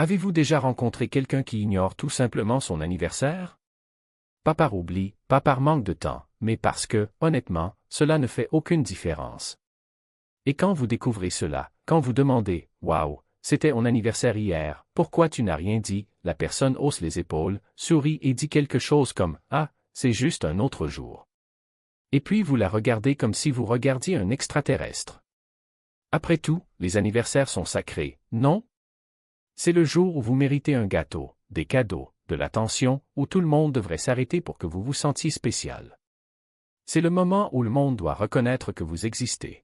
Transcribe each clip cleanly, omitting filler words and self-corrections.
Avez-vous déjà rencontré quelqu'un qui ignore tout simplement son anniversaire? Pas par oubli, pas par manque de temps, mais parce que, honnêtement, cela ne fait aucune différence. Et quand vous découvrez cela, quand vous demandez « Waouh, c'était ton anniversaire hier, pourquoi tu n'as rien dit ?» La personne hausse les épaules, sourit et dit quelque chose comme « Ah, c'est juste un autre jour. » Et puis vous la regardez comme si vous regardiez un extraterrestre. Après tout, les anniversaires sont sacrés, non? C'est le jour où vous méritez un gâteau, des cadeaux, de l'attention, où tout le monde devrait s'arrêter pour que vous vous sentiez spécial. C'est le moment où le monde doit reconnaître que vous existez.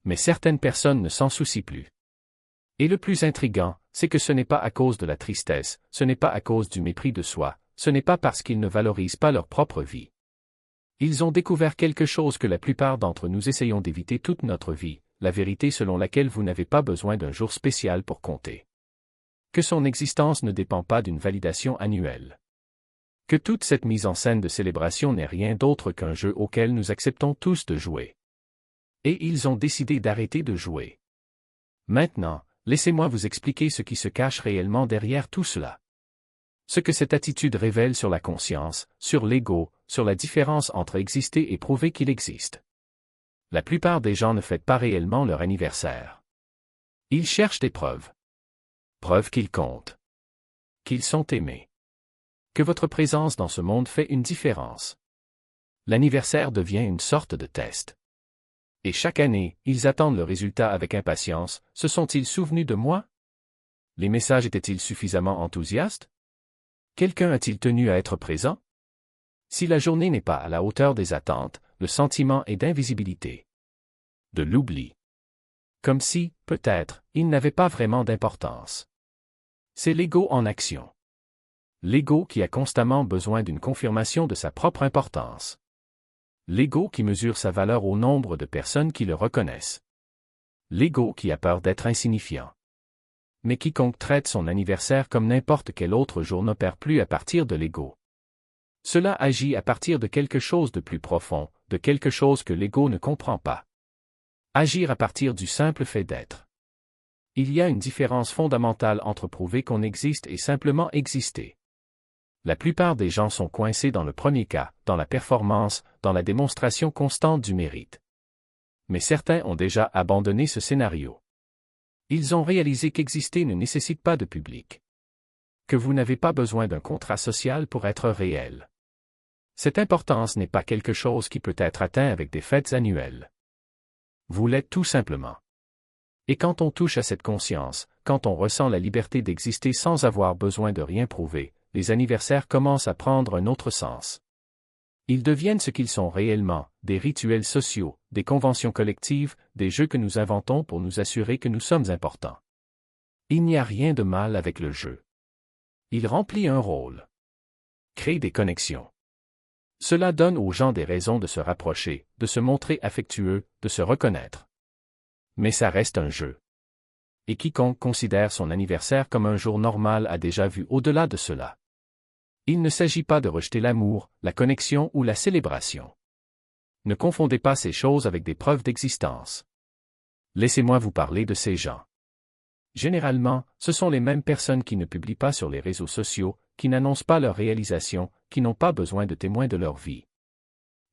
Mais certaines personnes ne s'en soucient plus. Et le plus intriguant, c'est que ce n'est pas à cause de la tristesse, ce n'est pas à cause du mépris de soi, ce n'est pas parce qu'ils ne valorisent pas leur propre vie. Ils ont découvert quelque chose que la plupart d'entre nous essayons d'éviter toute notre vie, la vérité selon laquelle vous n'avez pas besoin d'un jour spécial pour compter. Que son existence ne dépend pas d'une validation annuelle. Que toute cette mise en scène de célébration n'est rien d'autre qu'un jeu auquel nous acceptons tous de jouer. Et ils ont décidé d'arrêter de jouer. Maintenant, laissez-moi vous expliquer ce qui se cache réellement derrière tout cela. Ce que cette attitude révèle sur la conscience, sur l'ego, sur la différence entre exister et prouver qu'il existe. La plupart des gens ne fêtent pas réellement leur anniversaire. Ils cherchent des preuves. Preuves qu'ils comptent. Qu'ils sont aimés. Que votre présence dans ce monde fait une différence. L'anniversaire devient une sorte de test. Et chaque année, ils attendent le résultat avec impatience. Se sont-ils souvenus de moi? Les messages étaient-ils suffisamment enthousiastes? Quelqu'un a-t-il tenu à être présent? Si la journée n'est pas à la hauteur des attentes, le sentiment est d'invisibilité. De l'oubli. Comme si, peut-être, il n'avait pas vraiment d'importance. C'est l'ego en action. L'ego qui a constamment besoin d'une confirmation de sa propre importance. L'ego qui mesure sa valeur au nombre de personnes qui le reconnaissent. L'ego qui a peur d'être insignifiant. Mais quiconque traite son anniversaire comme n'importe quel autre jour n'opère plus à partir de l'ego. Cela agit à partir de quelque chose de plus profond, de quelque chose que l'ego ne comprend pas. Agir à partir du simple fait d'être. Il y a une différence fondamentale entre prouver qu'on existe et simplement exister. La plupart des gens sont coincés dans le premier cas, dans la performance, dans la démonstration constante du mérite. Mais certains ont déjà abandonné ce scénario. Ils ont réalisé qu'exister ne nécessite pas de public. Que vous n'avez pas besoin d'un contrat social pour être réel. Cette importance n'est pas quelque chose qui peut être atteint avec des fêtes annuelles. Vous l'êtes tout simplement. Et quand on touche à cette conscience, quand on ressent la liberté d'exister sans avoir besoin de rien prouver, les anniversaires commencent à prendre un autre sens. Ils deviennent ce qu'ils sont réellement, des rituels sociaux, des conventions collectives, des jeux que nous inventons pour nous assurer que nous sommes importants. Il n'y a rien de mal avec le jeu. Il remplit un rôle. Crée des connexions. Cela donne aux gens des raisons de se rapprocher, de se montrer affectueux, de se reconnaître. Mais ça reste un jeu. Et quiconque considère son anniversaire comme un jour normal a déjà vu au-delà de cela. Il ne s'agit pas de rejeter l'amour, la connexion ou la célébration. Ne confondez pas ces choses avec des preuves d'existence. Laissez-moi vous parler de ces gens. Généralement, ce sont les mêmes personnes qui ne publient pas sur les réseaux sociaux, qui n'annoncent pas leurs réalisations, qui n'ont pas besoin de témoins de leur vie.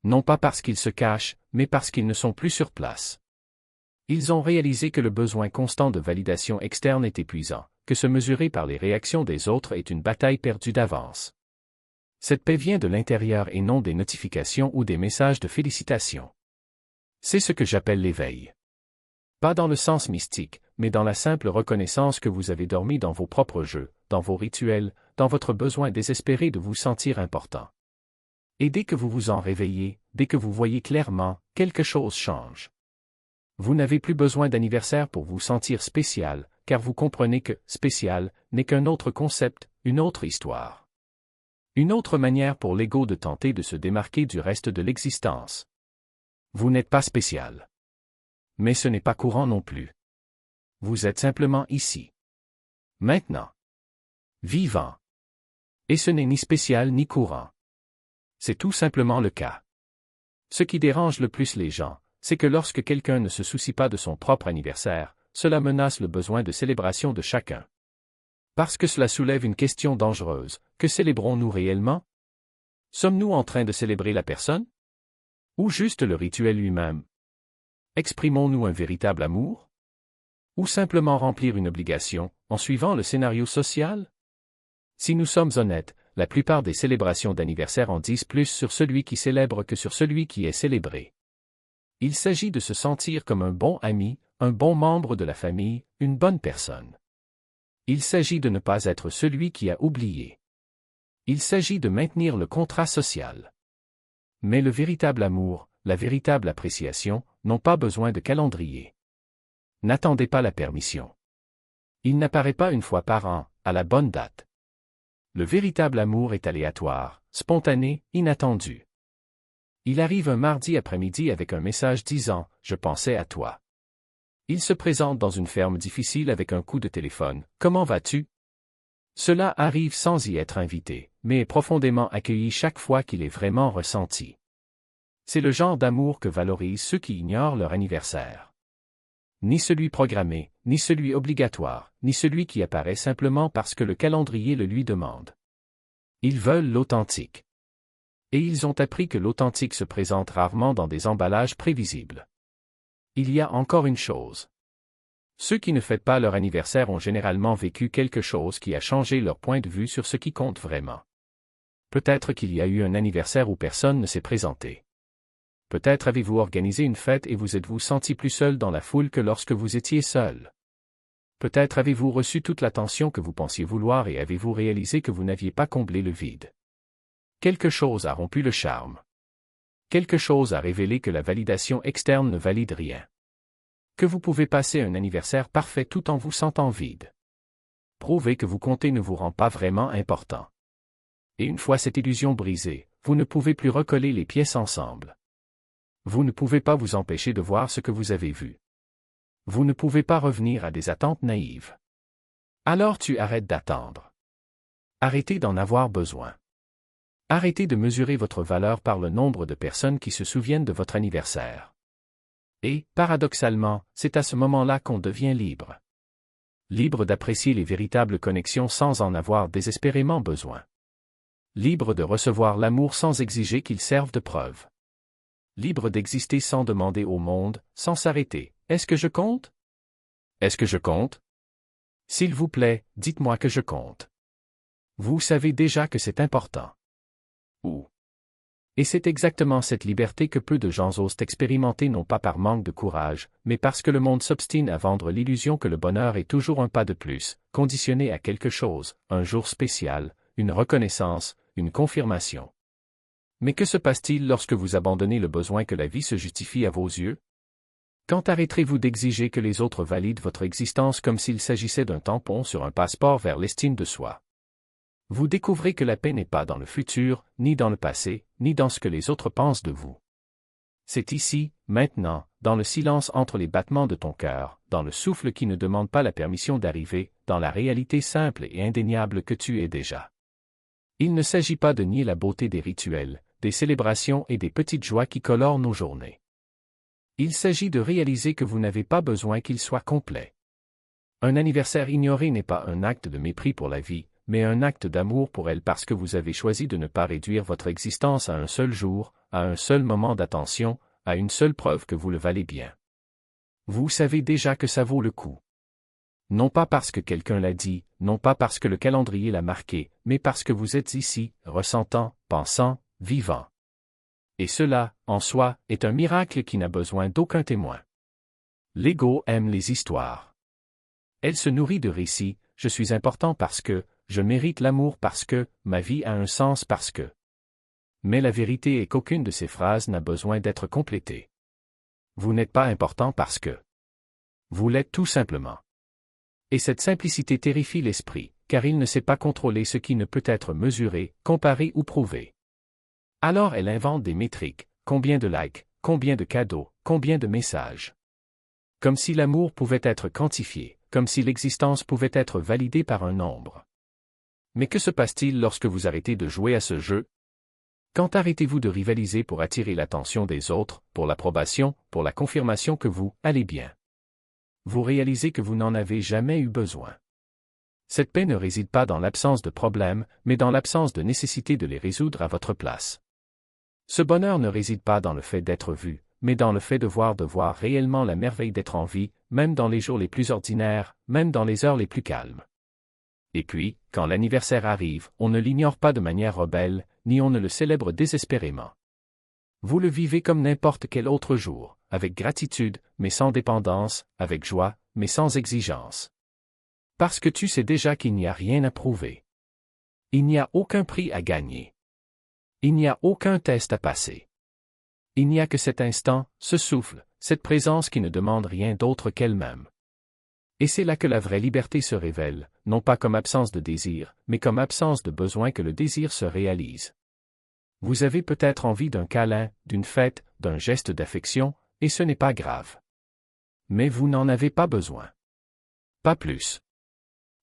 Non pas parce qu'ils se cachent, mais parce qu'ils ne sont plus sur place. Ils ont réalisé que le besoin constant de validation externe est épuisant, que se mesurer par les réactions des autres est une bataille perdue d'avance. Cette paix vient de l'intérieur et non des notifications ou des messages de félicitations. C'est ce que j'appelle l'éveil. Pas dans le sens mystique, mais dans la simple reconnaissance que vous avez dormi dans vos propres jeux, dans vos rituels, dans votre besoin désespéré de vous sentir important. Et dès que vous vous en réveillez, dès que vous voyez clairement, quelque chose change. Vous n'avez plus besoin d'anniversaire pour vous sentir spécial, car vous comprenez que « spécial » n'est qu'un autre concept, une autre histoire. Une autre manière pour l'ego de tenter de se démarquer du reste de l'existence. Vous n'êtes pas spécial. Mais ce n'est pas courant non plus. Vous êtes simplement ici. Maintenant. Vivant. Et ce n'est ni spécial ni courant. C'est tout simplement le cas. Ce qui dérange le plus les gens, c'est que lorsque quelqu'un ne se soucie pas de son propre anniversaire, cela menace le besoin de célébration de chacun. Parce que cela soulève une question dangereuse. Que célébrons-nous réellement? Sommes-nous en train de célébrer la personne? Ou juste le rituel lui-même? Exprimons-nous un véritable amour? Ou simplement remplir une obligation, en suivant le scénario social? Si nous sommes honnêtes, la plupart des célébrations d'anniversaire en disent plus sur celui qui célèbre que sur celui qui est célébré. Il s'agit de se sentir comme un bon ami, un bon membre de la famille, une bonne personne. Il s'agit de ne pas être celui qui a oublié. Il s'agit de maintenir le contrat social. Mais le véritable amour, la véritable appréciation, n'ont pas besoin de calendrier. N'attendez pas la permission. Il n'apparaît pas une fois par an, à la bonne date. Le véritable amour est aléatoire, spontané, inattendu. Il arrive un mardi après-midi avec un message disant « Je pensais à toi ». Il se présente dans une ferme difficile avec un coup de téléphone « Comment vas-tu » Cela arrive sans y être invité, mais est profondément accueilli chaque fois qu'il est vraiment ressenti. C'est le genre d'amour que valorisent ceux qui ignorent leur anniversaire. Ni celui programmé, ni celui obligatoire, ni celui qui apparaît simplement parce que le calendrier le lui demande. Ils veulent l'authentique. Et ils ont appris que l'authentique se présente rarement dans des emballages prévisibles. Il y a encore une chose. Ceux qui ne fêtent pas leur anniversaire ont généralement vécu quelque chose qui a changé leur point de vue sur ce qui compte vraiment. Peut-être qu'il y a eu un anniversaire où personne ne s'est présenté. Peut-être avez-vous organisé une fête et vous êtes-vous senti plus seul dans la foule que lorsque vous étiez seul. Peut-être avez-vous reçu toute l'attention que vous pensiez vouloir et avez-vous réalisé que vous n'aviez pas comblé le vide. Quelque chose a rompu le charme. Quelque chose a révélé que la validation externe ne valide rien. Que vous pouvez passer un anniversaire parfait tout en vous sentant vide. Prouver que vous comptez ne vous rend pas vraiment important. Et une fois cette illusion brisée, vous ne pouvez plus recoller les pièces ensemble. Vous ne pouvez pas vous empêcher de voir ce que vous avez vu. Vous ne pouvez pas revenir à des attentes naïves. Alors tu arrêtes d'attendre. Arrêtez d'en avoir besoin. Arrêtez de mesurer votre valeur par le nombre de personnes qui se souviennent de votre anniversaire. Et, paradoxalement, c'est à ce moment-là qu'on devient libre. Libre d'apprécier les véritables connexions sans en avoir désespérément besoin. Libre de recevoir l'amour sans exiger qu'il serve de preuve. Libre d'exister sans demander au monde, sans s'arrêter. Est-ce que je compte? Est-ce que je compte? S'il vous plaît, dites-moi que je compte. Vous savez déjà que c'est important. Ou. Et c'est exactement cette liberté que peu de gens osent expérimenter non pas par manque de courage, mais parce que le monde s'obstine à vendre l'illusion que le bonheur est toujours un pas de plus, conditionné à quelque chose, un jour spécial, une reconnaissance, une confirmation. Mais que se passe-t-il lorsque vous abandonnez le besoin que la vie se justifie à vos yeux? Quand arrêterez-vous d'exiger que les autres valident votre existence comme s'il s'agissait d'un tampon sur un passeport vers l'estime de soi? Vous découvrez que la paix n'est pas dans le futur, ni dans le passé, ni dans ce que les autres pensent de vous. C'est ici, maintenant, dans le silence entre les battements de ton cœur, dans le souffle qui ne demande pas la permission d'arriver, dans la réalité simple et indéniable que tu es déjà. Il ne s'agit pas de nier la beauté des rituels, des célébrations et des petites joies qui colorent nos journées. Il s'agit de réaliser que vous n'avez pas besoin qu'il soit complet. Un anniversaire ignoré n'est pas un acte de mépris pour la vie, mais un acte d'amour pour elle parce que vous avez choisi de ne pas réduire votre existence à un seul jour, à un seul moment d'attention, à une seule preuve que vous le valez bien. Vous savez déjà que ça vaut le coup. Non pas parce que quelqu'un l'a dit, non pas parce que le calendrier l'a marqué, mais parce que vous êtes ici, ressentant, pensant, vivant. Et cela, en soi, est un miracle qui n'a besoin d'aucun témoin. L'ego aime les histoires. Elle se nourrit de récits, je suis important parce que, je mérite l'amour parce que, ma vie a un sens parce que. Mais la vérité est qu'aucune de ces phrases n'a besoin d'être complétée. Vous n'êtes pas important parce que. Vous l'êtes tout simplement. Et cette simplicité terrifie l'esprit, car il ne sait pas contrôler ce qui ne peut être mesuré, comparé ou prouvé. Alors elle invente des métriques, combien de likes, combien de cadeaux, combien de messages. Comme si l'amour pouvait être quantifié, comme si l'existence pouvait être validée par un nombre. Mais que se passe-t-il lorsque vous arrêtez de jouer à ce jeu? Quand arrêtez-vous de rivaliser pour attirer l'attention des autres, pour l'approbation, pour la confirmation que vous allez bien? Vous réalisez que vous n'en avez jamais eu besoin. Cette paix ne réside pas dans l'absence de problèmes, mais dans l'absence de nécessité de les résoudre à votre place. Ce bonheur ne réside pas dans le fait d'être vu, mais dans le fait de voir réellement la merveille d'être en vie, même dans les jours les plus ordinaires, même dans les heures les plus calmes. Et puis, quand l'anniversaire arrive, on ne l'ignore pas de manière rebelle, ni on ne le célèbre désespérément. Vous le vivez comme n'importe quel autre jour, avec gratitude, mais sans dépendance, avec joie, mais sans exigence. Parce que tu sais déjà qu'il n'y a rien à prouver. Il n'y a aucun prix à gagner. Il n'y a aucun test à passer. Il n'y a que cet instant, ce souffle, cette présence qui ne demande rien d'autre qu'elle-même. Et c'est là que la vraie liberté se révèle, non pas comme absence de désir, mais comme absence de besoin que le désir se réalise. Vous avez peut-être envie d'un câlin, d'une fête, d'un geste d'affection, et ce n'est pas grave. Mais vous n'en avez pas besoin. Pas plus.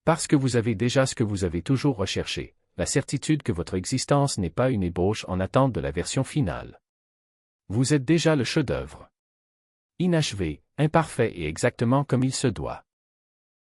Parce que vous avez déjà ce que vous avez toujours recherché, la certitude que votre existence n'est pas une ébauche en attente de la version finale. Vous êtes déjà le chef-d'œuvre. Inachevé, imparfait et exactement comme il se doit.